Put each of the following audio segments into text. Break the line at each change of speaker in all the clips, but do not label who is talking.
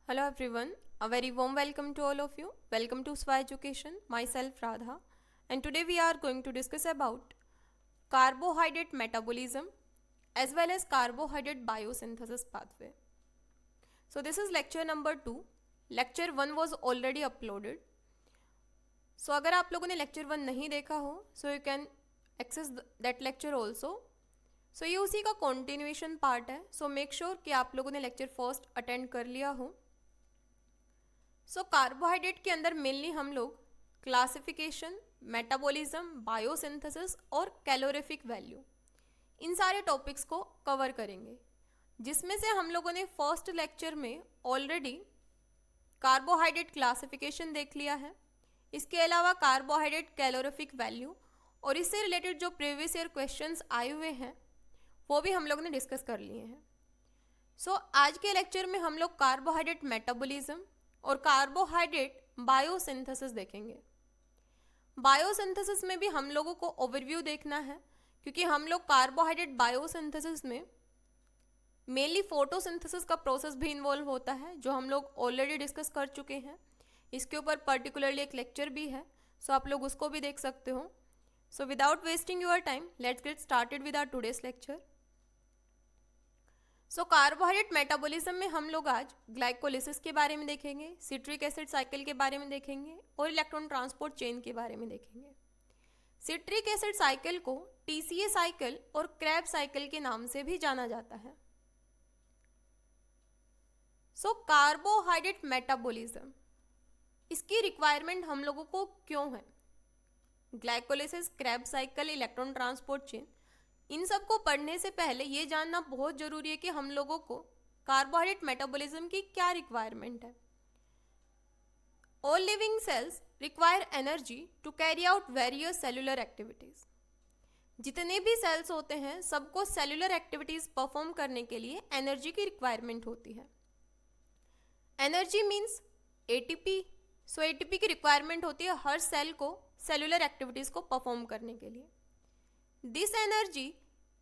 Hello everyone, a very warm welcome to all of you. Welcome to SWA Education, myself Radha, and today we are going to discuss about carbohydrate metabolism as well as carbohydrate biosynthesis pathway. So this is lecture number 2. Lecture 1 was already uploaded. So अगर आप लोगों ने lecture 1 नहीं देखा हो, so you can access that lecture also. So ये उसी का continuation part है. So make sure कि आप लोगों ने lecture first attend कर लिया हो. सो कार्बोहाइड्रेट के अंदर मेनली हम लोग क्लासिफिकेशन, मेटाबॉलिज्म, बायोसिंथेसिस और कैलोरीफिक वैल्यू इन सारे टॉपिक्स को कवर करेंगे, जिसमें से हम लोगों ने फर्स्ट लेक्चर में ऑलरेडी कार्बोहाइड्रेट क्लासिफिकेशन देख लिया है। इसके अलावा कार्बोहाइड्रेट कैलोरीफिक वैल्यू और इससे रिलेटेड जो प्रीवियस ईयर क्वेश्चंस आए हुए हैं वो भी हम लोगों ने डिस्कस कर लिए हैं। सो आज के लेक्चर में हम लोग कार्बोहाइड्रेट मेटाबॉलिज्म और कार्बोहाइड्रेट बायोसिंथेसिस देखेंगे। बायोसिंथेसिस में भी हम लोगों को ओवरव्यू देखना है, क्योंकि हम लोग कार्बोहाइड्रेट बायोसिंथेसिस में मेनली फोटोसिंथेसिस का प्रोसेस भी इन्वॉल्व होता है, जो हम लोग ऑलरेडी डिस्कस कर चुके हैं। इसके ऊपर पर्टिकुलरली एक लेक्चर भी है, सो आप लोग उसको भी देख सकते हो। So without wasting your time, let's get started with our today's lecture. So carbohydrate metabolism में हम लोग आज ग्लाइकोलिसिस के बारे में देखेंगे, सिट्रिक एसिड साइकिल के बारे में देखेंगे और इलेक्ट्रॉन ट्रांसपोर्ट चेन के बारे में देखेंगे। सिट्रिक एसिड साइकिल को टीसीए साइकिल और क्रैब साइकिल के नाम से भी जाना जाता है। सो कार्बोहाइड्रेट मेटाबॉलिज्म, इसकी रिक्वायरमेंट हम लोगों को क्यों है? Glycolysis, Krebs cycle, electron transport chain, इन सब को पढ़ने से पहले ये जानना बहुत ज़रूरी है कि हम लोगों को कार्बोहाइड्रेट मेटाबॉलिज्म की क्या रिक्वायरमेंट है। All living cells require energy to carry out various cellular activities. जितने भी सेल्स होते हैं सबको सेलुलर एक्टिविटीज़ परफॉर्म करने के लिए एनर्जी की रिक्वायरमेंट होती है। Energy means ATP. So ATP की रिक्वायरमेंट होती है हर सेल को सेलुलर एक्टिविटीज़ को परफॉर्म करने के लिए। This energy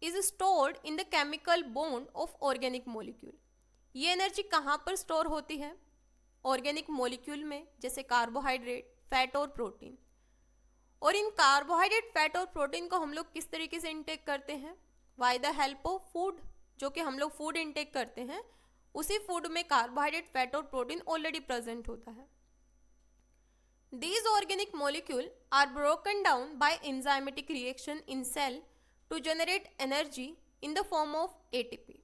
is stored in the chemical bond of organic molecule. ये एनर्जी कहाँ पर स्टोर होती है? ऑर्गेनिक मॉलिक्यूल में, जैसे कार्बोहाइड्रेट, फैट और प्रोटीन। और इन कार्बोहाइड्रेट, फैट और प्रोटीन को हम लोग किस तरीके से इंटेक करते हैं? By the help of food. जो कि हम लोग फूड इंटेक करते हैं, उसी फूड में कार्बोहाइड्रेट, फैट और प्रोटीन ऑलरेडी प्रेजेंट होता है। These organic molecules are broken down by enzymatic reaction in cell to generate energy in the form of ATP।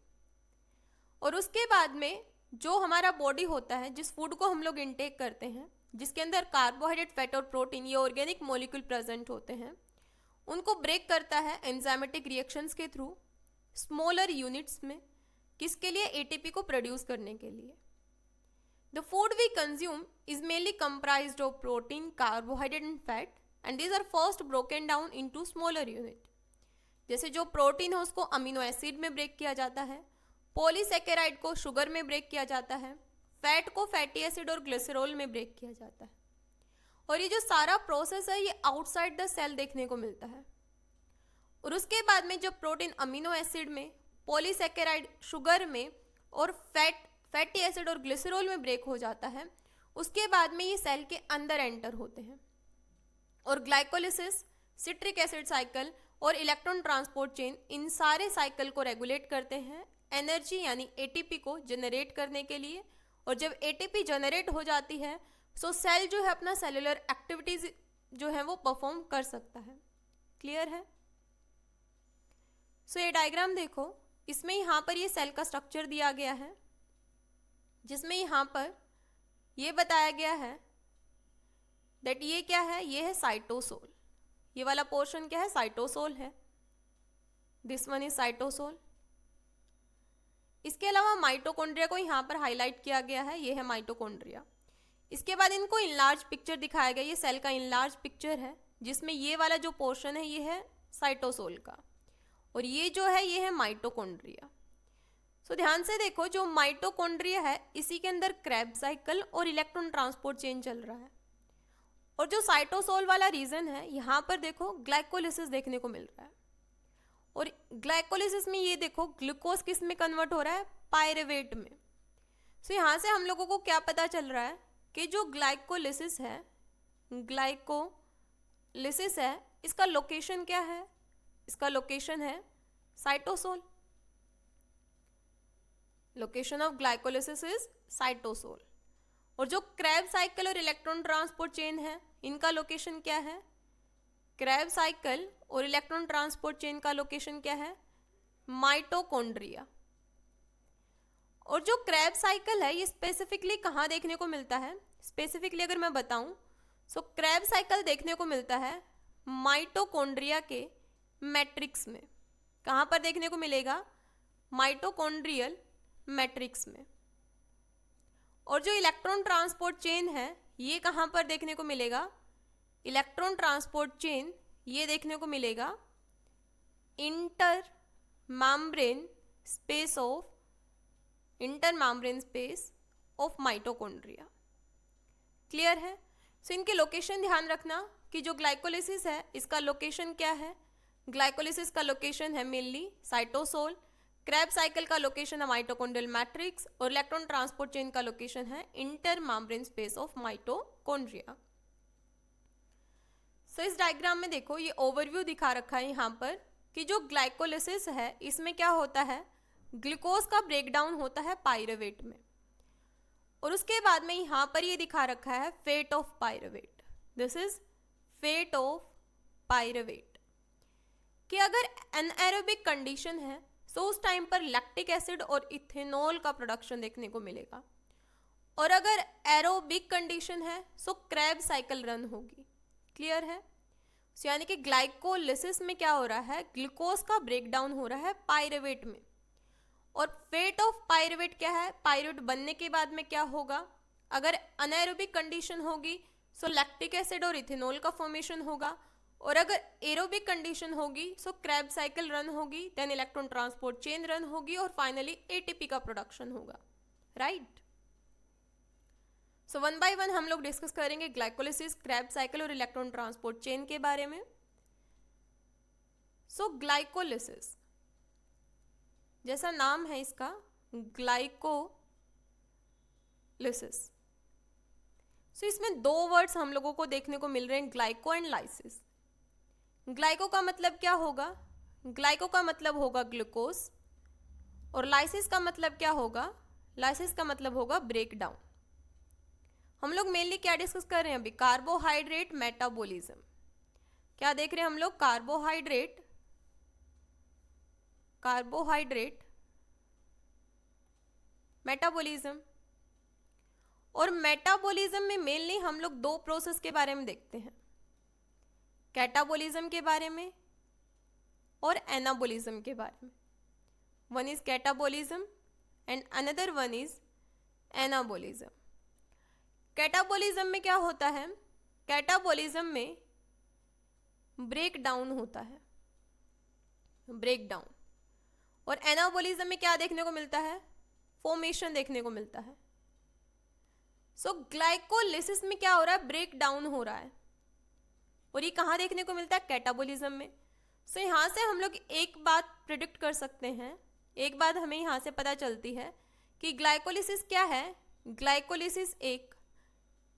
और उसके बाद में जो हमारा बॉडी होता है, जिस फूड को हम लोग इंटेक करते हैं, जिसके अंदर कार्बोहाइड्रेट, फैट और प्रोटीन, ये ऑर्गेनिक मॉलिक्यूल प्रेजेंट होते हैं, उनको ब्रेक करता है एंजाइमेटिक रिएक्शंस के थ्रू स्मॉलर यूनिट्स में। किसके लिए? एटीपी को प्रोड्यूस करने के लिए। The food we consume is mainly comprised of protein, carbohydrate and fat, and these are first broken down into smaller unit। जैसे जो प्रोटीन है उसको अमीनो एसिड में ब्रेक किया जाता है, पॉलीसेकेराइड को शुगर में ब्रेक किया जाता है, फैट को फैटी एसिड और ग्लिसरॉल में ब्रेक किया जाता है। और ये जो सारा प्रोसेस है ये आउटसाइड द सेल देखने को मिलता है। और उसके बाद में जब प्रोटीन अमीनो एसिड में, पॉलीसेकेराइड शुगर में और फैटी एसिड और ग्लिसरॉल में ब्रेक हो जाता है, उसके बाद में ये सेल के अंदर एंटर होते हैं और ग्लाइकोलिसिस, सिट्रिक एसिड साइकिल और इलेक्ट्रॉन ट्रांसपोर्ट चेन इन सारे साइकिल को रेगुलेट करते हैं एनर्जी यानी एटीपी को जनरेट करने के लिए। और जब एटीपी जनरेट हो जाती है सो सेल जो है अपना सेलुलर एक्टिविटीज जो है वो परफॉर्म कर सकता है। क्लियर है? सो ये डायग्राम देखो, इसमें यहाँ पर ये सेल का स्ट्रक्चर दिया गया है, जिसमें यहाँ पर ये बताया गया है दैट ये क्या है? ये है साइटोसोल। ये वाला पोर्शन क्या है? साइटोसोल है। This one is cytosol. इसके अलावा माइटोकॉन्ड्रिया को यहाँ पर हाईलाइट किया गया है, ये है माइटोकॉन्ड्रिया। इसके बाद इनको इनलार्ज पिक्चर दिखाया गया, ये सेल का इनलार्ज पिक्चर है, जिसमें ये वाला जो पोर्शन है ये है साइटोसोल का, और ये जो है ये है माइटोकॉन्ड्रिया। तो ध्यान से देखो, जो माइटोकॉन्ड्रिया है इसी के अंदर क्रैब साइकिल और इलेक्ट्रॉन ट्रांसपोर्ट चेन चल रहा है। और जो साइटोसोल वाला रीजन है, यहाँ पर देखो ग्लाइकोलिसिस देखने को मिल रहा है। और ग्लाइकोलिसिस में ये देखो ग्लूकोज किस में कन्वर्ट हो रहा है? पायरेवेट में। सो यहाँ से हम लोगों को क्या पता चल रहा है कि जो ग्लाइकोलिसिस है, इसका लोकेशन क्या है? इसका लोकेशन है cytosol. Location of glycolysis is cytosol. और जो क्रेब्स साइकिल और इलेक्ट्रॉन ट्रांसपोर्ट चेन है, इनका लोकेशन क्या है? क्रेब्स साइकिल और इलेक्ट्रॉन ट्रांसपोर्ट चेन का लोकेशन क्या है? माइटोकॉन्ड्रिया। और जो क्रेब्स साइकिल है, ये स्पेसिफिकली कहाँ देखने को मिलता है? स्पेसिफिकली अगर मैं बताऊं, सो क्रेब्स साइकिल देखने को मिलता है माइटोकॉन्ड्रिया के मैट्रिक्स में। कहाँ पर देखने को मिलेगा? माइटोकॉन्ड्रियल मैट्रिक्स में। और जो इलेक्ट्रॉन ट्रांसपोर्ट चेन है, ये कहाँ पर देखने को मिलेगा? इलेक्ट्रॉन ट्रांसपोर्ट चेन ये देखने को मिलेगा inter membrane space of mitochondria. Clear है? सो इनके लोकेशन ध्यान रखना कि जो ग्लाइकोलिसिस है, इसका लोकेशन क्या है? ग्लाइकोलिसिस का लोकेशन है मेनली साइटोसोल, क्रेब्स साइकिल का लोकेशन है माइटोकॉन्ड्रियल मैट्रिक्स, और इलेक्ट्रॉन ट्रांसपोर्ट चेन का लोकेशन है intermembrane space of mitochondria. So इस डायग्राम में देखो, ये ओवरव्यू दिखा रखा है यहाँ पर कि जो ग्लाइकोलिसिस है, इसमें क्या होता है? ग्लूकोज का ब्रेकडाउन होता है पाइरुवेट में, और उसके बाद में यहाँ पर ये दिखा रखा है fate of pyruvate. This is fate of pyruvate. कि अगर एनएरोबिक कंडीशन है, सो उस टाइम पर लैक्टिक एसिड और इथेनॉल का प्रोडक्शन देखने को मिलेगा, और अगर एरोबिक कंडीशन है, सो क्रेब साइकिल रन होगी। क्लियर है? सो यानी कि ग्लाइकोलिसिस में क्या हो रहा है? ग्लूकोज का ब्रेकडाउन हो रहा है पाइरुवेट में। और फेट ऑफ पाइरुवेट क्या है? पाइरुवेट बनने के बाद में क्या होगा? अगर अनएरोबिक कंडीशन होगी, सो लैक्टिक एसिड और इथेनॉल का फॉर्मेशन होगा, और अगर एरोबिक कंडीशन होगी, सो क्रेब साइकिल रन होगी, then electron transport chain run होगी, और फाइनली एटीपी का प्रोडक्शन होगा। Right? So one by one हम लोग डिस्कस करेंगे ग्लाइकोलिसिस, क्रेब साइकिल और इलेक्ट्रॉन ट्रांसपोर्ट चेन के बारे में। सो ग्लाइकोलिसिस, जैसा नाम है इसका, ग्लाइकोलिसिस। सो इसमें दो वर्ड्स हम लोगों को देखने को मिल रहे हैं, ग्लाइको एंड लाइसिस। ग्लाइको का मतलब क्या होगा? ग्लाइको का मतलब होगा ग्लूकोज, और लाइसिस का मतलब क्या होगा? लाइसिस का मतलब होगा ब्रेकडाउन। हम लोग मेनली क्या डिस्कस कर रहे हैं अभी? Carbohydrate metabolism. क्या देख रहे हैं हम लोग? Carbohydrate metabolism. और मेटाबॉलिज्म में मेनली हम लोग दो प्रोसेस के बारे में देखते हैं, कैटाबॉलिज्म के बारे में और एनाबॉलिज्म के बारे में। One is catabolism and another one is anabolism. Catabolism में क्या होता है? कैटाबॉलिज्म में ब्रेक डाउन होता है, ब्रेकडाउन। और एनाबॉलिज्म में क्या देखने को मिलता है? फॉर्मेशन देखने को मिलता है। सो ग्लाइकोलिसिस में क्या हो रहा है? ब्रेक डाउन हो रहा है, और ये कहाँ देखने को मिलता है? कैटाबॉलिज्म में। सो यहाँ से हम लोग एक बात प्रिडिक्ट कर सकते हैं, एक बात हमें यहाँ से पता चलती है कि ग्लाइकोलिसिस क्या है? ग्लाइकोलिसिस एक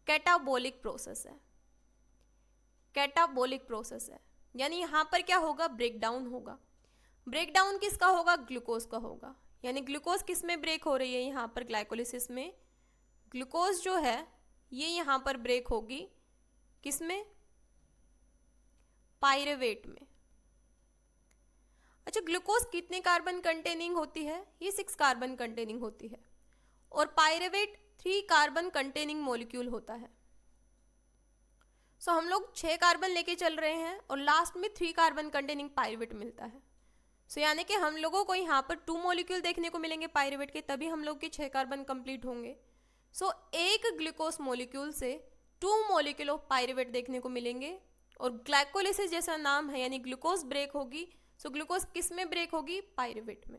कैटाबॉलिक प्रोसेस है। कैटाबॉलिक प्रोसेस है, यानी यहाँ पर क्या होगा? ब्रेकडाउन होगा। ब्रेकडाउन किसका होगा? ग्लूकोज का होगा। यानी ग्लूकोज किस में ब्रेक हो रही है? यहाँ पर ग्लाइकोलिसिस में ग्लूकोज जो है ये यहाँ पर ब्रेक होगी, किस में? पाइरुवेट में। अच्छा, ग्लूकोज कितने कार्बन कंटेनिंग होती है? ये 6 कार्बन कंटेनिंग होती है, और पाइरुवेट 3 कार्बन कंटेनिंग मॉलिक्यूल होता है। सो हम लोग 6 कार्बन लेके चल रहे हैं, और लास्ट में 3 कार्बन कंटेनिंग पाइरुवेट मिलता है। सो यानी कि हम लोगों को यहाँ पर 2 मॉलिक्यूल देखने को मिलेंगे पाइरुवेट के, तभी हम लोग के 6 कार्बन कंप्लीट होंगे। सो एक ग्लूकोज मॉलिक्यूल से 2 मॉलिक्यूल ऑफ पाइरुवेट देखने को मिलेंगे, और ग्लाइकोलिसिस जैसा नाम है, यानी ग्लूकोज ब्रेक होगी। सो ग्लूकोज किस में ब्रेक होगी? पाइरुवेट में।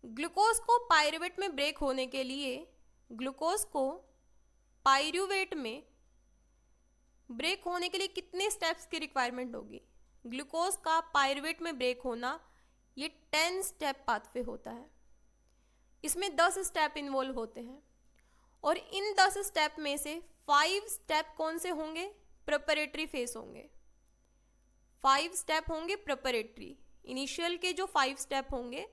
ग्लूकोज को पाइरुवेट में ब्रेक होने के लिए, ग्लूकोज को पाइरुवेट में ब्रेक होने के लिए कितने स्टेप्स की रिक्वायरमेंट होगी? ग्लूकोज का पाइरुवेट में ब्रेक होना ये 10 स्टेप पाथवे होता है। इसमें 10 स्टेप इन्वॉल्व होते हैं और इन 10 स्टेप में से 5 स्टेप कौन से होंगे? प्रिपरेटरी फेज होंगे। 5 स्टेप होंगे प्रिपरेटरी। इनिशियल के जो 5 स्टेप होंगे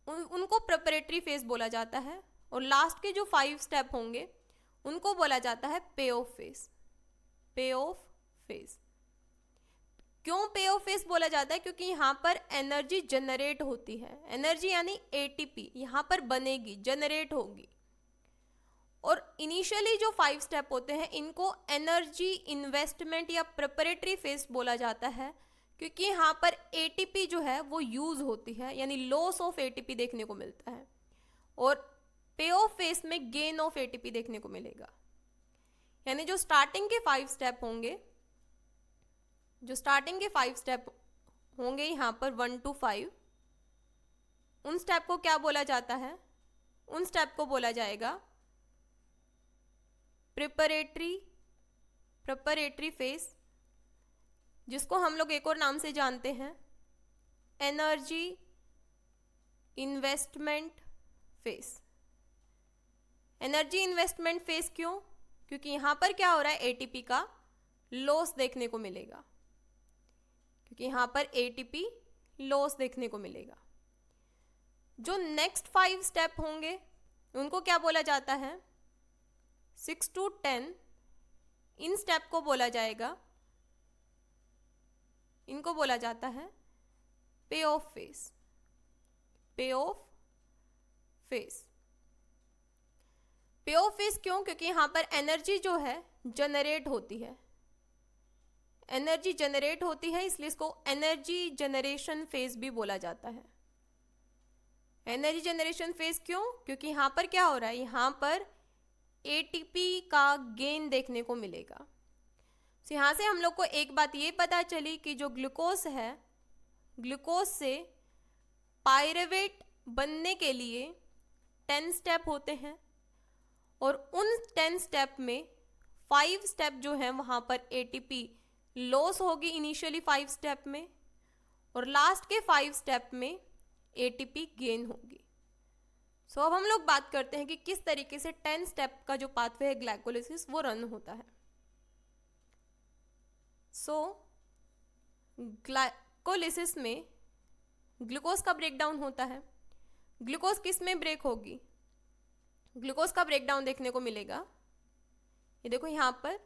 उनको प्रिपरेटरी फेज बोला जाता है और लास्ट के जो 5 स्टेप होंगे उनको बोला जाता है पे ऑफ फेज। पे ऑफ फेज। क्यों पे ऑफ फेज बोला जाता है? क्योंकि यहाँ पर एनर्जी जनरेट होती है। एनर्जी यानी एटीपी यहाँ पर बनेगी, जनरेट होगी। और इनिशियली जो 5 स्टेप होते हैं इनको एनर्जी इन्वेस्टमेंट या प्रिपरेटरी फेज बोला जाता है, क्योंकि यहाँ पर एटीपी जो है वो यूज होती है, यानी लॉस ऑफ एटीपी देखने को मिलता है। और पे ऑफ फेज में गेन ऑफ एटीपी देखने को मिलेगा। यानी जो स्टार्टिंग के 5 स्टेप होंगे, यहाँ पर 1 to 5, उन स्टेप को क्या बोला जाता है? उन स्टेप को बोला जाएगा प्रिपरेटरी फेज, जिसको हम लोग एक और नाम से जानते हैं energy investment phase. Energy investment phase क्यों? क्योंकि यहां पर क्या हो रहा है? एटीपी का लॉस देखने को मिलेगा। जो नेक्स्ट 5 स्टेप होंगे उनको क्या बोला जाता है? 6 to 10, इन स्टेप को बोला जाएगा, इनको बोला जाता है पे ऑफ फेज। पे ऑफ फेज क्यों? क्योंकि यहां पर एनर्जी जो है जनरेट होती है। इसलिए इसको एनर्जी जनरेशन फेज भी बोला जाता है। एनर्जी जनरेशन फेज क्यों? क्योंकि यहां पर क्या हो रहा है? यहां पर एटीपी का गेन देखने को मिलेगा। तो यहां से हम लोग को एक बात ये पता चली कि जो ग्लूकोज है, ग्लूकोज से पायरुवेट बनने के लिए 10 स्टेप होते हैं और उन 10 स्टेप में 5 स्टेप जो हैं वहां पर एटीपी लॉस होगी इनिशियली 5 स्टेप में, और लास्ट के 5 स्टेप में एटीपी गेन होगी। सो अब हम लोग बात करते हैं कि किस तरीके से 10 स्टेप का जो पाथवे है ग्लाइकोलिसिस वो रन होता है। सो ग्लाइकोलिसिस में ग्लूकोज का ब्रेकडाउन होता है। ग्लूकोज किस में ब्रेक होगी? ग्लूकोज का ब्रेकडाउन देखने को मिलेगा, ये देखो यहां पर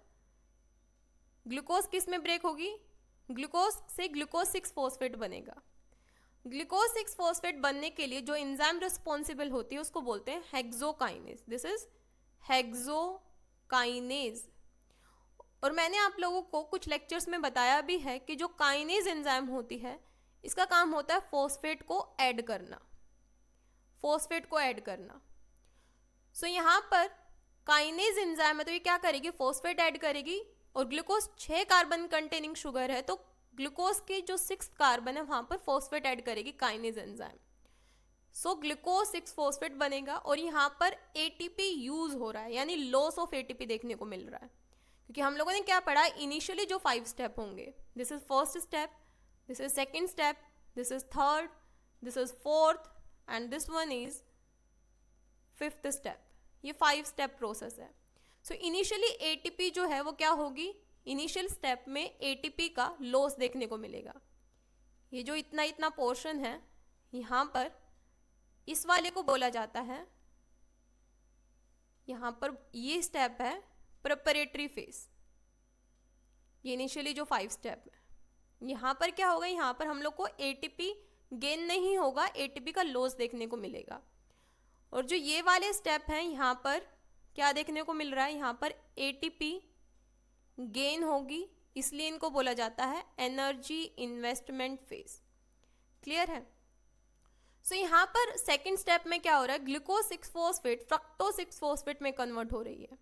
ग्लूकोज किस में ब्रेक होगी? ग्लूकोज से ग्लूकोज 6 फॉस्फेट बनेगा। ग्लूकोज 6 फॉस्फेट बनने के लिए जो एंजाइम रिस्पॉन्सिबल होती है उसको बोलते हैं हेक्सोकाइनेज। This is hexokinase. और मैंने आप लोगों को कुछ लेक्चर्स में बताया भी है कि जो काइनेज एंजाइम होती है इसका काम होता है फॉस्फेट को ऐड करना। सो यहाँ पर काइनेज एंजाइम है तो ये क्या करेगी? फॉस्फेट ऐड करेगी, और ग्लूकोज 6 कार्बन कंटेनिंग शुगर है तो ग्लूकोज के जो 6th कार्बन है वहां पर फॉस्फेट ऐड करेगी kinase enzyme. So glucose 6 phosphate बनेगा और यहाँ पर एटीपी यूज हो रहा है, यानी लॉस ऑफ एटीपी देखने को मिल रहा है। क्योंकि हम लोगों ने क्या पढ़ा? इनिशियली जो 5 स्टेप होंगे, this is first step, this is second step, this is third, this is fourth and this one is 5th step. ये 5 स्टेप प्रोसेस है। सो इनिशियली एटीपी जो है वो क्या होगी? इनिशियल स्टेप में एटीपी का लॉस देखने को मिलेगा। ये जो इतना पोर्शन है यहाँ पर, इस वाले को बोला जाता है, यहाँ पर ये स्टेप है प्रिपरेटरी फेज। ये इनिशियली जो 5 स्टेप है, यहाँ पर क्या होगा? यहाँ पर हम लोग को एटीपी गेन नहीं होगा, एटीपी का लॉस देखने को मिलेगा। और जो ये वाले स्टेप हैं यहाँ पर क्या देखने को मिल रहा है? यहाँ पर एटीपी गेन होगी, इसलिए इनको बोला जाता है एनर्जी इन्वेस्टमेंट फेज। क्लियर है? सो यहाँ पर सेकंड स्टेप में क्या हो रहा है? ग्लूकोज 6 फॉस्फेट फ्रक्टोज 6 फॉस्फेट में कन्वर्ट हो रही है।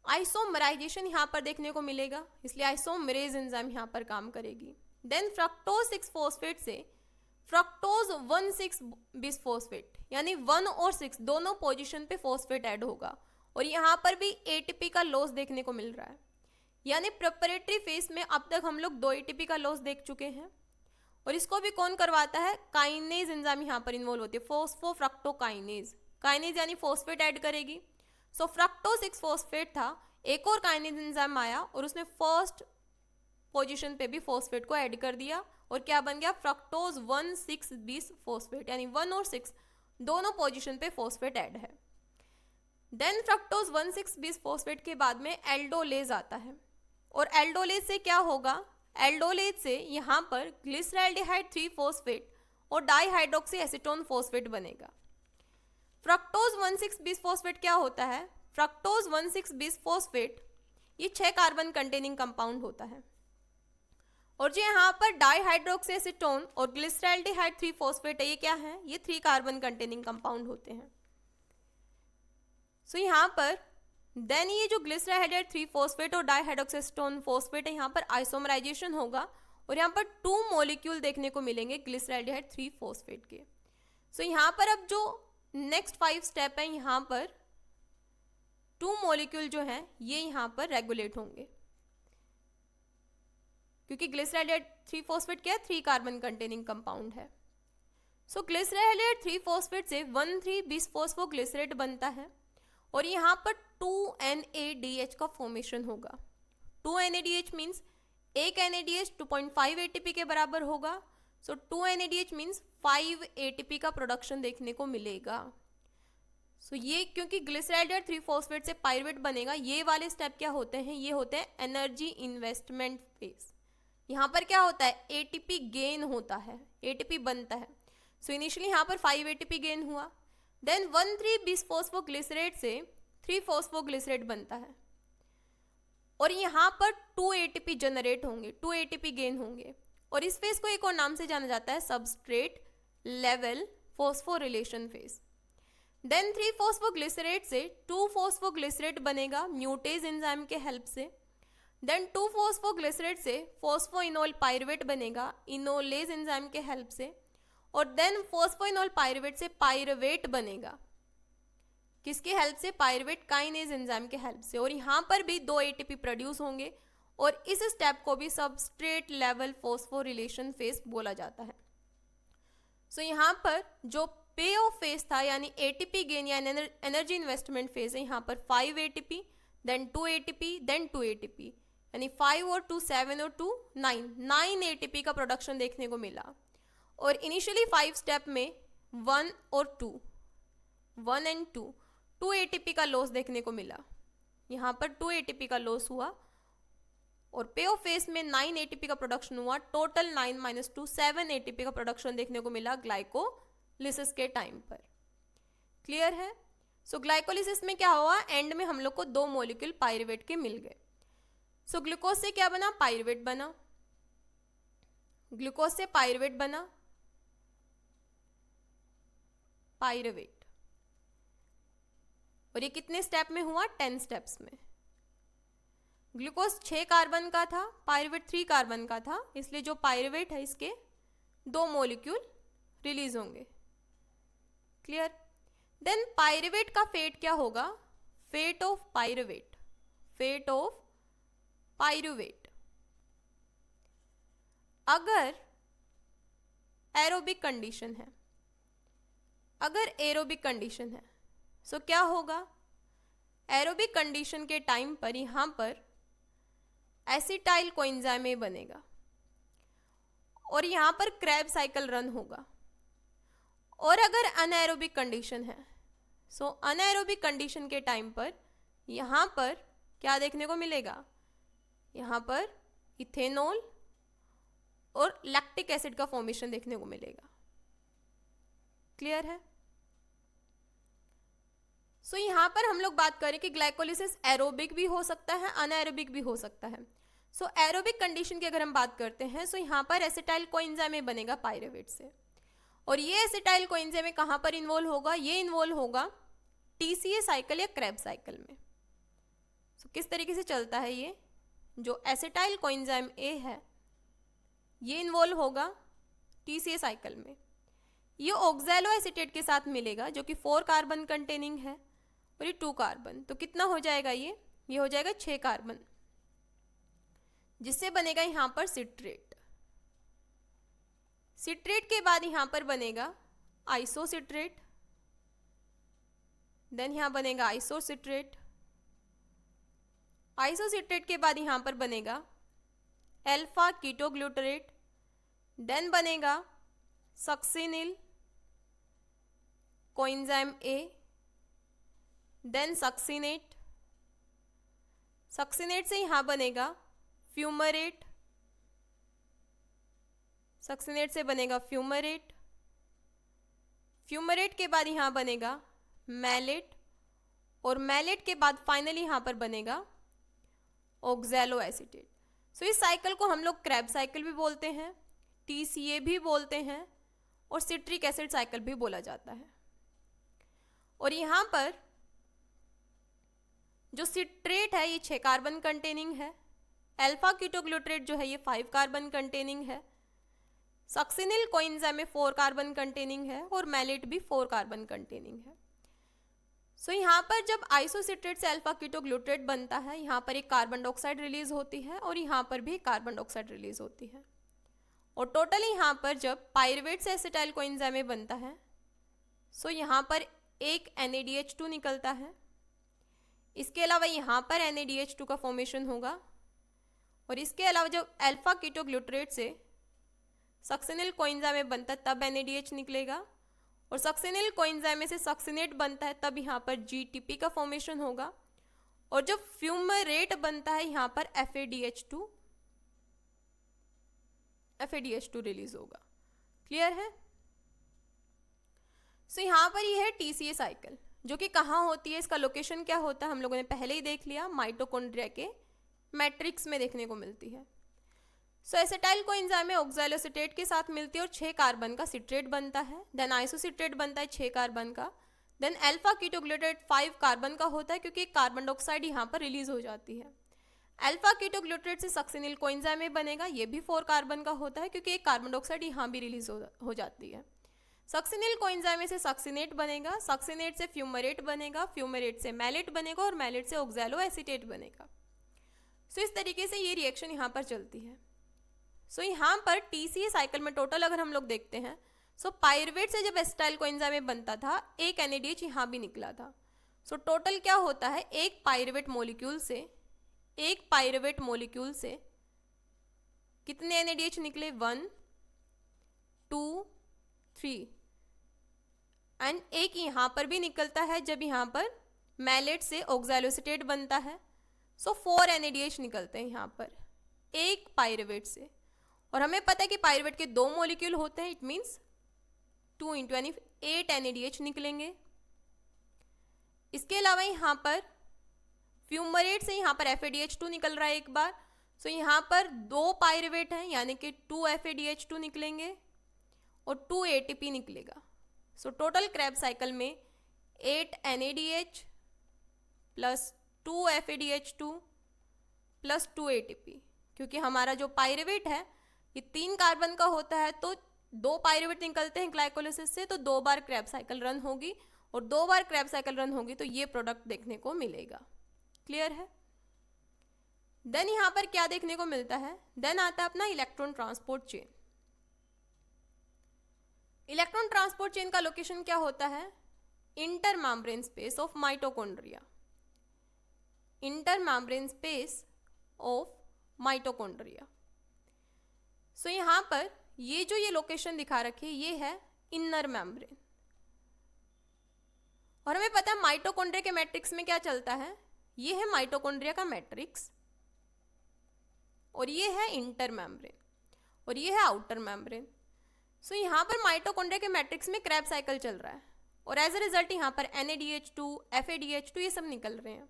आइसोमराइजेशन यहाँ पर देखने को मिलेगा, इसलिए आइसोमरेज एंजाइम यहाँ पर काम करेगी। देन फ्रक्टोज 6 फॉस्फेट से फ्रक्टोज 1,6 बिसफॉस्फेट, यानी 1 और 6 दोनों पोजीशन पे फॉस्फेट ऐड होगा और यहाँ पर भी एटीपी का लॉस देखने को मिल रहा है। यानी प्रिपरेटरी फेज में अब तक हम लोग 2 एटीपी का लॉस देख चुके हैं और इसको भी कौन करवाता है, काइनेज एंजाइम यहाँ पर इन्वॉल्व होती है, फोस्फोफ्रक्टोकाइनेज। काइनेज यानी फोस्फेट ऐड करेगी। सो फ्रक्टोज 6 फोस्फेट था, एक और काइनेज एंजाइम आया और उसने फर्स्ट पोजीशन पे भी फोस्फेट को ऐड कर दिया और क्या बन गया, फ्रक्टोज 1,6-20 फोस्फेट, यानी 1 और 6 दोनों पोजीशन पे फोस्फेट ऐड है। देन फ्रक्टोज 1,6-20 फोस्फेट के बाद में एल्डोलेज आता है और एल्डोलेज से क्या होगा, एल्डोलेज से यहाँ पर ग्लिसरैल्डिहाइड 3 फोस्फेट और डाईहाइड्रोक्सी एसीटोन फोस्फेट बनेगा। फ्रक्टोज 1,6-20 फोस्फेट क्या होता है, फ्रक्टोज 1,6-20 फोस्फेट ये 6 कार्बन कंटेनिंग कंपाउंड होता है और जो यहाँ पर डाईहाइड्रोक्सी एसीटोन और ग्लिसरैल्डिहाइड 3 फोस्फेट है, ये क्या है, ये 3 कार्बन कंटेनिंग कंपाउंड होते हैं। सो यहाँ पर देन ये जो ग्लिसरैल्डिहाइड 3 फोस्फेट और डाईहाइड्रोक्सी एसीटोन फोस्फेट है, यहाँ पर आइसोमराइजेशन होगा और यहाँ पर 2 मॉलिक्यूल देखने को मिलेंगे ग्लिसरैल्डिहाइड 3 फोस्फेट के। सो यहाँ पर अब जो नेक्स्ट 5 स्टेप है, यहाँ पर 2 मॉलिक्यूल जो है ये यहाँ पर रेगुलेट होंगे क्योंकि ग्लिसरैल्डिहाइड 3 फोस्फेट क्या है, 3 कार्बन कंटेनिंग कंपाउंड है। सो ग्लिसरैल्डिहाइड 3 फोस्फेट से 1,3-बिसफॉस्फोग्लिसरेट बनता है और यहाँ पर 2NADH का फॉर्मेशन होगा। 2NADH मीन्स एक NADH 2.5 ATP के बराबर होगा। सो 2NADH मीन्स 5 ATP का प्रोडक्शन देखने को मिलेगा। सो ये क्योंकि ग्लिसरैल्डिहाइड 3 फोस्फेट से पायरुवेट बनेगा, ये वाले स्टेप क्या होते हैं, ये होते हैं एनर्जी इन्वेस्टमेंट फेज। यहाँ पर क्या होता है, ATP गेन होता है, ATP बनता है। सो इनिशियली यहाँ पर 5 ATP गेन हुआ, देन 1,3-बिसफॉस्फोग्लिसरेट से 3 फोस्फोग्लिसरेट बनता है और यहाँ पर 2 ATP जनरेट होंगे, 2 ATP गेन होंगे और इस फेज को एक और नाम से जाना जाता है substrate level phosphorylation phase. Then 3 phosphoglycerate से 2 फोस्फोग्लिसरेट बनेगा म्यूटेज एंजाइम के हेल्प से। देन 2 फोस्फोग्लिसरेट से फोस्फोइनोल पायरुवेट बनेगा इनोलेज एंजाइम के हेल्प से और देन फोस्फोइनोल पायरुवेट से पायरुवेट बनेगा, किसके हेल्प से, पायरुवेट काइनेज एंजाइम के हेल्प से। और यहाँ पर भी 2 ATP प्रोड्यूस होंगे और इस स्टेप को भी सबस्ट्रेट लेवल फॉस्फोरिलेशन फेज बोला जाता है। सो यहाँ पर जो पे ऑफ फेज था यानी ATP गेन या एनर्जी इन्वेस्टमेंट फेज है, यहाँ पर 5 ATP then 2 ATP then 2 ATP यानी 5 और 2 7 और 2 9 ATP का प्रोडक्शन देखने को मिला और इनिशियली 5 स्टेप में 1 और 2 1 एंड 2 ATP का लॉस देखने को मिला। यहाँ पर 2 ATP का लॉस हुआ और पे ऑफ फेज में 9 ATP का प्रोडक्शन हुआ, टोटल 9 - 2 7 ATP का प्रोडक्शन देखने को मिला ग्लाइकोलिसिस के टाइम पर। क्लियर है। सो ग्लाइकोलिसिस में क्या हुआ, एंड में हम लोग को 2 मॉलिक्यूल पायरुवेट के मिल गए। सो ग्लूकोज से क्या बना, पायरुवेट बना, ग्लूकोज से पायरुवेट बना, पायरुवेट, और ये कितने स्टेप में हुआ, 10 स्टेप्स में। ग्लूकोज 6 कार्बन का था, पायरुवेट 3 कार्बन का था, इसलिए जो पायरुवेट है इसके 2 मॉलिक्यूल रिलीज होंगे। क्लियर। देन पायरुवेट का फेट क्या होगा, fate of pyruvate, fate of pyruvate. अगर एरोबिक कंडीशन है, अगर एरोबिक कंडीशन है सो क्या होगा, एरोबिक कंडीशन के टाइम पर यहां पर एसिटाइल कोएंजाइम बनेगा और यहां पर क्रेब साइकिल रन होगा। और अगर अनएरोबिक कंडीशन है सो अनएरोबिक कंडीशन के टाइम पर यहां पर क्या देखने को मिलेगा, यहां पर इथेनॉल और लैक्टिक एसिड का फॉर्मेशन देखने को मिलेगा। क्लियर है। सो यहां पर हम लोग बात करें कि ग्लाइकोलिसिस एरोबिक भी हो सकता है, अनएरोबिक भी हो सकता है। सो एरोबिक कंडीशन की अगर हम बात करते हैं सो यहां पर एसिटाइल कोएंजाइम बनेगा पायरुवेट से, और ये एसिटाइल कोएंजाइम कहां पर इन्वॉल्व होगा, ये इन्वॉल्व होगा TCA साइकिल या क्रेब साइकिल में। सो किस तरीके से चलता है ये, जो एसिटाइल कोएंजाइम A है ये इन्वॉल्व होगा TCA साइकिल में, ये ऑक्सैलो एसीटेट के साथ मिलेगा जो कि 4 कार्बन कंटेनिंग है और ये 2 कार्बन, तो कितना हो जाएगा ये हो जाएगा 6 कार्बन, जिससे बनेगा यहाँ पर सिट्रेट। सिट्रेट के बाद यहाँ पर बनेगा आइसोसिट्रेट, देन यहाँ बनेगा आइसोसिट्रेट, आइसोसिट्रेट के बाद यहाँ पर बनेगा अल्फा कीटोग्लूटरेट, देन बनेगा succinyl coenzyme A, then succinate, succinate से यहाँ बनेगा फ्यूमरेट, सक्सिनेट से बनेगा फ्यूमरेट, फ्यूमरेट के बाद यहाँ बनेगा मैलेट, और मैलेट के बाद फाइनली यहाँ पर बनेगा ऑक्सैलो एसीटेट। सो इस साइकिल को हम लोग क्रैब साइकिल भी बोलते हैं, TCA भी बोलते हैं, और सिट्रिक एसिड साइकिल भी बोला जाता है। और यहाँ पर जो सिट्रेट है ये 6 कार्बन कंटेनिंग है, अल्फा कीटोग्लूटरेट जो है ये 5 कार्बन कंटेनिंग है, सक्सिनिल कोएंजाइम में 4 कार्बन कंटेनिंग है, और मैलेट भी 4 कार्बन कंटेनिंग है। सो यहाँ पर जब आइसोसिट्रेट से अल्फा कीटोग्लूटरेट बनता है, यहाँ पर एक कार्बन डाइऑक्साइड रिलीज होती है, और यहाँ पर भी कार्बन डाइऑक्साइड रिलीज होती है, और टोटली यहाँ पर जब पायरुवेट से एसिटाइल कोएंजाइम में बनता है, सो यहाँ पर एक NADH2 निकलता है। इसके अलावा यहाँ पर NADH2 का फॉर्मेशन होगा, और इसके अलावा जब अल्फा कीटोग्लूटरेट से सक्सिनिल कोएंजाइम में बनता है तब NADH निकलेगा, और सक्सिनिल कोएंजाइम में से सक्सिनेट बनता है तब यहाँ पर GTP का फॉर्मेशन होगा, और जब फ्यूमरेट बनता है यहाँ पर FADH2 रिलीज होगा। क्लियर है? सो यहाँ पर ये है TCA साइकिल, जो कि कहाँ होती है, इसका लोकेशन क्या होता है हम लोगों ने पहले ही देख लिया, माइटोकॉन्ड्रिया के मैट्रिक्स में देखने को मिलती है। सो एसिटाइल कोएंजाइम में ऑक्सैलोसिट्रेट के साथ मिलती है और 6 कार्बन का सिट्रेट बनता है, देन आइसोसिट्रेट बनता है 6 कार्बन का, देन अल्फा कीटोग्लूटरेट 5 कार्बन का होता है क्योंकि एक कार्बन डाइऑक्साइड यहाँ पर रिलीज हो जाती है। अल्फा कीटोग्लूटरेट से सक्सिनिल कोएंजाइम में बनेगा, ये भी 4 कार्बन का होता है क्योंकि एक कार्बन डाइऑक्साइड यहाँ भी रिलीज हो जाती है। सक्सिनिल कोएंजाइम में से सक्सिनेट बनेगा, सक्सिनेट से फ्यूमरेट बनेगा, फ्यूमरेट से मैलेट बनेगा, और मैलेट से ऑक्सैलो एसीटेट बनेगा। सो इस तरीके से ये रिएक्शन यहाँ पर चलती है। सो यहाँ पर TCA साइकिल में टोटल अगर हम लोग देखते हैं, सो पायरुवेट से जब एसिटाइल कोएंजाइम में बनता था एक NADH यहाँ भी निकला था। सो टोटल क्या होता है, एक पायरुवेट मोलिक्यूल से कितने NADH निकले, 1 2 3, एंड एक यहाँ पर भी निकलता है जब यहाँ पर मैलेट से ऑक्सैलोसिटेट बनता है। सो 4 NADH निकलते हैं यहाँ पर एक पायरुवेट से, और हमें पता है कि पायरुवेट के 2 मॉलिक्यूल होते हैं, इट मीन्स 2 × 2 8 NADH निकलेंगे। इसके अलावा यहाँ पर फ्यूमरेट से यहाँ पर FADH2 निकल रहा है एक बार। सो यहाँ पर 2 पायरुवेट हैं यानी कि 2 FADH2 निकलेंगे और 2 ATP निकलेगा। सो टोटल क्रैब साइकिल में 8 NADH plus 2 FADH2 plus 2 ATP, क्योंकि हमारा जो पायरुवेट है ये 3 कार्बन का होता है, तो 2 पायरुवेट निकलते हैं ग्लाइकोलिसिस से, तो 2 बार क्रैब साइकिल रन होगी, और 2 बार क्रैब साइकिल रन होगी तो ये प्रोडक्ट देखने को मिलेगा। क्लियर है? देन यहाँ पर क्या देखने को मिलता है, देन आता है अपना electron transport chain. Electron transport chain का लोकेशन क्या होता है, intermembrane space of mitochondria, intermembrane space of mitochondria. So यहाँ पर ये जो ये लोकेशन दिखा रखी है ये है इनर मेम्ब्रेन, और हमें पता है माइटोकॉन्ड्रिया के मैट्रिक्स में क्या चलता है, ये है माइटोकॉन्ड्रिया का मैट्रिक्स, और ये है इंटर मेम्ब्रेन, और ये है आउटर मेम्ब्रेन। सो यहाँ पर माइटोकॉन्ड्रिया के मैट्रिक्स में क्रैब साइकिल चल रहा है, और एज ए रिजल्ट यहाँ पर NADH2 FADH2 ये सब निकल रहे हैं।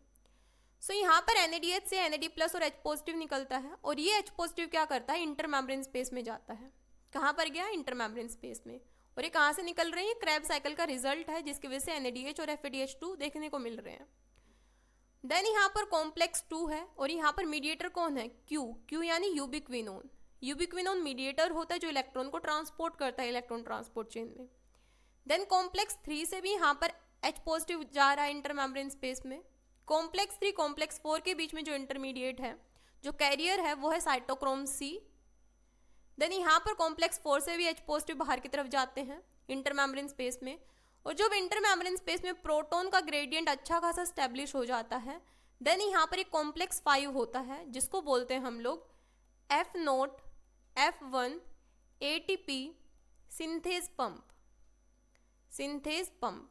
सो यहाँ पर NADH से NAD प्लस और H पॉजिटिव निकलता है, और ये H पॉजिटिव क्या करता है, इंटर मेम्ब्रेन स्पेस में जाता है। कहाँ पर गया, इंटर मेम्ब्रेन स्पेस में, और ये कहाँ से निकल रही है, क्रैब साइकिल का रिजल्ट है जिसकी वजह से NADH और FADH2 देखने को मिल रहे हैं। देन यहाँ पर कॉम्प्लेक्स 2 है, और यहाँ पर मीडिएटर कौन है, Q यानी यूबिक्विनोन। यूबिक्विनोन मीडिएटर होता है जो इलेक्ट्रॉन को ट्रांसपोर्ट करता है इलेक्ट्रॉन ट्रांसपोर्ट चेन में। देन कॉम्प्लेक्स 3 से भी यहाँ पर H पॉजिटिव जा रहा है इंटर मेम्ब्रेन स्पेस में। कॉम्प्लेक्स 3 कॉम्प्लेक्स 4 के बीच में जो इंटरमीडिएट है, जो कैरियर है, वो है साइटोक्रोम C। देन यहाँ पर कॉम्प्लेक्स 4 से भी H पॉजिटिव बाहर की तरफ जाते हैं इंटरमेम्ब्रेन स्पेस में, और जब इंटरमेम्ब्रेन स्पेस में प्रोटॉन का ग्रेडियंट अच्छा खासा स्टेब्लिश हो जाता है, देन यहाँ पर एक कॉम्प्लेक्स 5 होता है जिसको बोलते हैं हम लोग F0 F1 ATP synthase pump.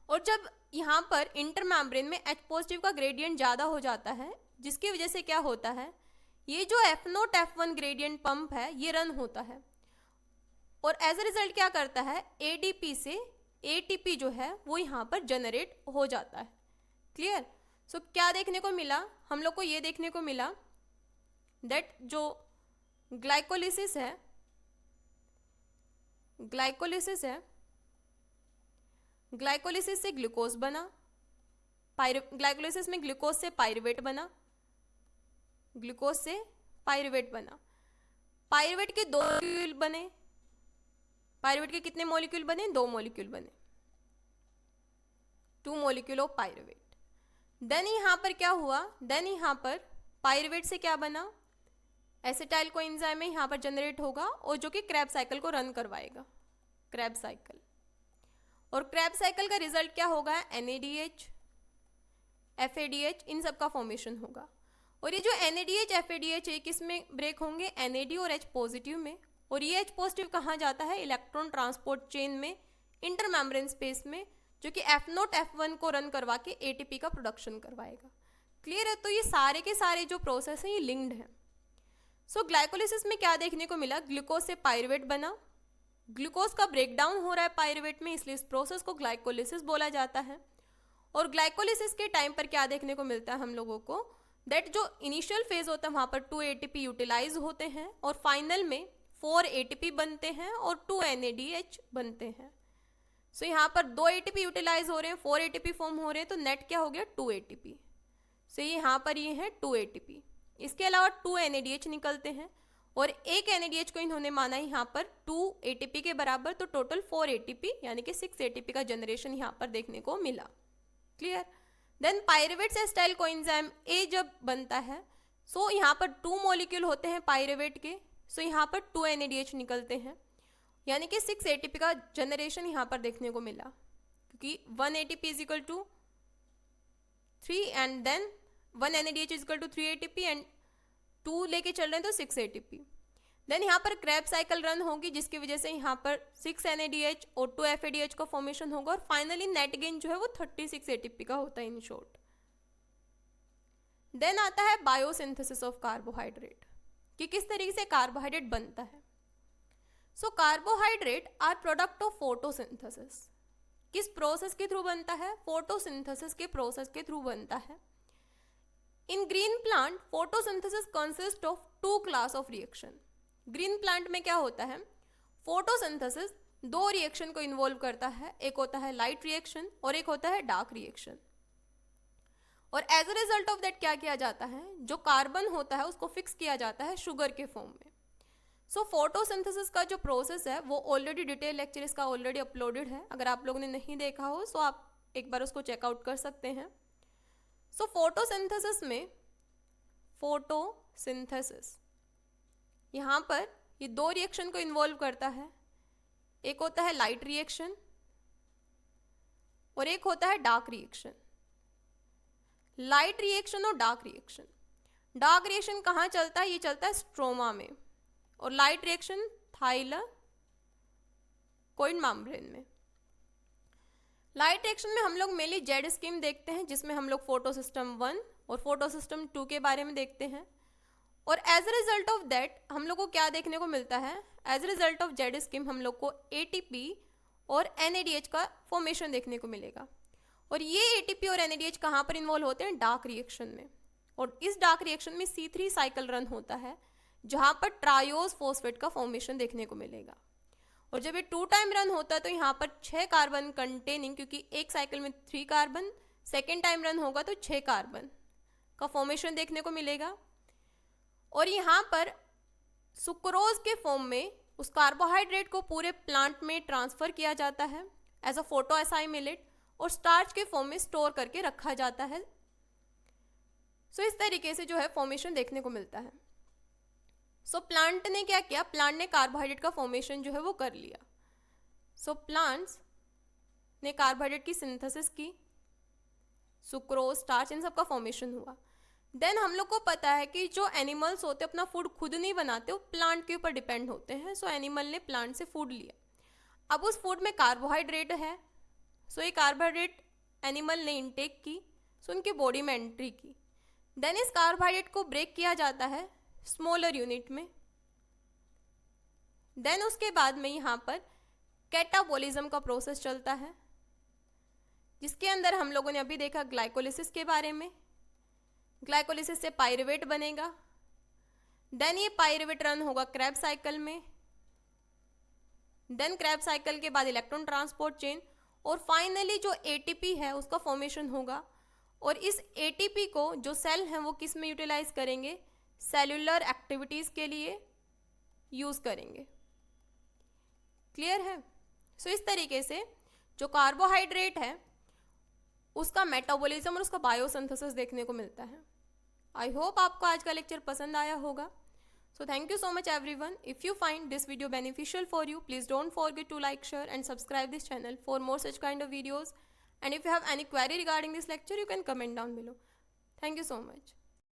और जब यहाँ पर इंटरमेम्ब्रेन में H पॉजिटिव का ग्रेडियंट ज़्यादा हो जाता है, जिसकी वजह से क्या होता है, ये जो F0 F1 ग्रेडियंट पंप है ये रन होता है, और एज अ रिजल्ट क्या करता है, ADP से ATP जो है वो यहाँ पर जनरेट हो जाता है। क्लियर? सो क्या देखने को मिला हम लोग को, ये देखने को मिला दैट जो ग्लाइकोलिसिस है, ग्लाइकोलिसिस से ग्लूकोज बना, ग्लाइकोलिसिस में ग्लूकोज से पायरुवेट बना, पायरुवेट के 2 मॉलिक्यूल बने, पायरुवेट के कितने मॉलिक्यूल बने, 2 मॉलिक्यूल बने, 2 मॉलिक्यूल ऑफ पायरुवेट। देन यहाँ पर क्या हुआ, देन यहाँ पर पायरुवेट से क्या बना, एसिटाइल कोएंजाइम यहाँ पर जनरेट होगा, और जो कि क्रेब्स साइकिल को रन करवाएगा, क्रेब्स साइकिल। और क्रेब्स साइकिल का रिजल्ट क्या होगा, NADH FADH इन सब का फॉर्मेशन होगा। और ये जो NADH FADH है किस में ब्रेक होंगे, NAD और H पॉजिटिव में, और ये H पॉजिटिव कहाँ जाता है, इलेक्ट्रॉन ट्रांसपोर्ट चेन में इंटरमेम्ब्रेन स्पेस में, जो कि F0 F1 को रन करवा के ATP का प्रोडक्शन करवाएगा। क्लियर है? तो ये सारे के सारे जो प्रोसेस हैं ये लिंक्ड हैं। सो ग्लाइकोलिसिस में क्या देखने को मिला, ग्लूकोज से पायरुवेट बना, ग्लूकोज का ब्रेकडाउन हो रहा है पायरुवेट में, इसलिए इस प्रोसेस को ग्लाइकोलिसिस बोला जाता है। और ग्लाइकोलिसिस के टाइम पर क्या देखने को मिलता है हम लोगों को, दैट जो इनिशियल फेज होता है वहाँ पर 2 ATP यूटिलाइज होते हैं, और फाइनल में 4 ATP बनते हैं और 2 NADH बनते हैं। सो यहाँ पर 2 ATP यूटिलाइज हो रहे हैं, 4 ATP फॉर्म हो रहे हैं, तो नेट क्या हो गया, 2 ATP। सो यहाँ पर ये है 2 ATP। इसके अलावा 2 NADH निकलते हैं, और एक NADH को इन्होंने माना यहाँ पर 2 ATP के बराबर, तो टोटल 4 ATP यानी कि 6 ATP का जनरेशन यहाँ पर देखने को मिला। क्लियर? देन पायरुवेट से एसिटाइल कोएंजाइम A जब बनता है, सो यहाँ पर 2 मॉलिक्यूल होते हैं पायरुवेट के, सो यहाँ पर 2 NADH निकलते हैं, यानी कि 6 ATP का जनरेशन यहाँ पर देखने को मिला, क्योंकि 1 ATP is equal to 3 and then 1 NADH is equal to 3 ATP and 2 लेके चल रहे हैं तो 6 ATP। देन यहाँ पर क्रेब्स साइकिल रन होगी, जिसकी वजह से यहाँ पर 6 NADH और 2 FADH का फॉर्मेशन होगा, और फाइनली नेट गेन जो है वो 36 ATP का होता है इन शॉर्ट। देन आता है बायोसिंथेसिस ऑफ कार्बोहाइड्रेट, कि किस तरीके से कार्बोहाइड्रेट बनता है। So carbohydrate are product of photosynthesis. किस प्रोसेस के थ्रू बनता है, फोटोसिंथेसिस के प्रोसेस के थ्रू बनता है। In green plant photosynthesis consist of 2 class of reaction. Green plant में क्या होता है, फोटोसिंथेसिस 2 रिएक्शन को इन्वॉल्व करता है, एक होता है लाइट रिएक्शन और एक होता है डार्क रिएक्शन। और as a result of that क्या किया जाता है, जो कार्बन होता है उसको फिक्स किया जाता है शुगर के फॉर्म में। सो फोटोसिंथेसिस का जो प्रोसेस है वो ऑलरेडी डिटेल लेक्चर इसका ऑलरेडी अपलोडेड है, अगर आप लोगों ने नहीं देखा हो तो आप एक बार उसको चेकआउट कर सकते हैं। सो फोटोसिंथेसिस में, फोटोसिंथेसिस यहाँ पर ये 2 रिएक्शन को इन्वॉल्व करता है, एक होता है लाइट रिएक्शन और एक होता है डार्क रिएक्शन। लाइट रिएक्शन और डार्क रिएक्शन, डार्क रिएक्शन कहाँ चलता है, ये चलता है स्ट्रोमा में, और लाइट रिएक्शन थाइलाकोइड मेम्ब्रेन में। लाइट रिएक्शन में हम लोग मेनली जेड स्कीम देखते हैं, जिसमें हम लोग फोटोसिस्टम 1 और फोटोसिस्टम 2 के बारे में देखते हैं। और as a result of that हम लोग को क्या देखने को मिलता है, as a result of Z scheme हम लोग को ATP और NADH का फॉर्मेशन देखने को मिलेगा। और ये ATP और NADH कहाँ पर इन्वॉल्व होते हैं, डार्क रिएक्शन में। और इस डार्क रिएक्शन में C3 साइकिल रन होता है, जहाँ पर ट्रायोज फॉस्फेट का फॉर्मेशन देखने को मिलेगा। और जब ये 2 टाइम रन होता है तो यहाँ पर 6 कार्बन कंटेनिंग, क्योंकि एक साइकिल में 3 कार्बन, सेकेंड टाइम रन होगा तो 6 कार्बन का फॉर्मेशन देखने को मिलेगा। और यहाँ पर सुक्रोज के फॉर्म में उस कार्बोहाइड्रेट को पूरे प्लांट में ट्रांसफर किया जाता है एज अ फोटोएसाइलेट, और स्टार्च के फॉर्म में स्टोर करके रखा जाता है। सो इस तरीके से जो है फॉर्मेशन देखने को मिलता है। सो प्लांट ने क्या किया, प्लांट ने कार्बोहाइड्रेट का फॉर्मेशन जो है वो कर लिया। सो प्लांट्स ने कार्बोहाइड्रेट की सिंथेसिस की, सुक्रोज, स्टार्च, इन सब का फॉर्मेशन हुआ। देन हम लोग को पता है कि जो एनिमल्स होते हैं अपना फूड खुद नहीं बनाते, वो प्लांट के ऊपर डिपेंड होते हैं। सो एनिमल ने प्लांट से फूड लिया, अब उस फूड में कार्बोहाइड्रेट है। सो ये कार्बोहाइड्रेट एनिमल ने इनटेक की, सो उनकी बॉडी में एंट्री की। देन इस कार्बोहाइड्रेट को ब्रेक किया जाता है स्मॉलर यूनिट में। देन उसके बाद में यहाँ पर कैटाबॉलिज्म का प्रोसेस चलता है, जिसके अंदर हम लोगों ने अभी देखा ग्लाइकोलिसिस के बारे में। ग्लाइकोलिसिस से पायरुवेट बनेगा, देन ये पायरुवेट रन होगा क्रेब साइकिल में, देन क्रेब साइकिल के बाद इलेक्ट्रॉन ट्रांसपोर्ट चेन, और फाइनली जो एटीपी है उसका फॉर्मेशन होगा। और इस एटीपी को जो सेल हैं वो किस में यूटिलाइज करेंगे, सेल्यूलर एक्टिविटीज़ के लिए यूज़ करेंगे। क्लियर है? सो इस तरीके से जो कार्बोहाइड्रेट है उसका मेटाबॉलिज्म और उसका बायोसिंथेसिस देखने को मिलता है। आई होप आपको आज का लेक्चर पसंद आया होगा। So thank you so much everyone. If you find this video beneficial for you, please don't forget to like, share and subscribe this channel for more such kind of videos. And if you have any query regarding this lecture, you can comment down below. Thank you so much.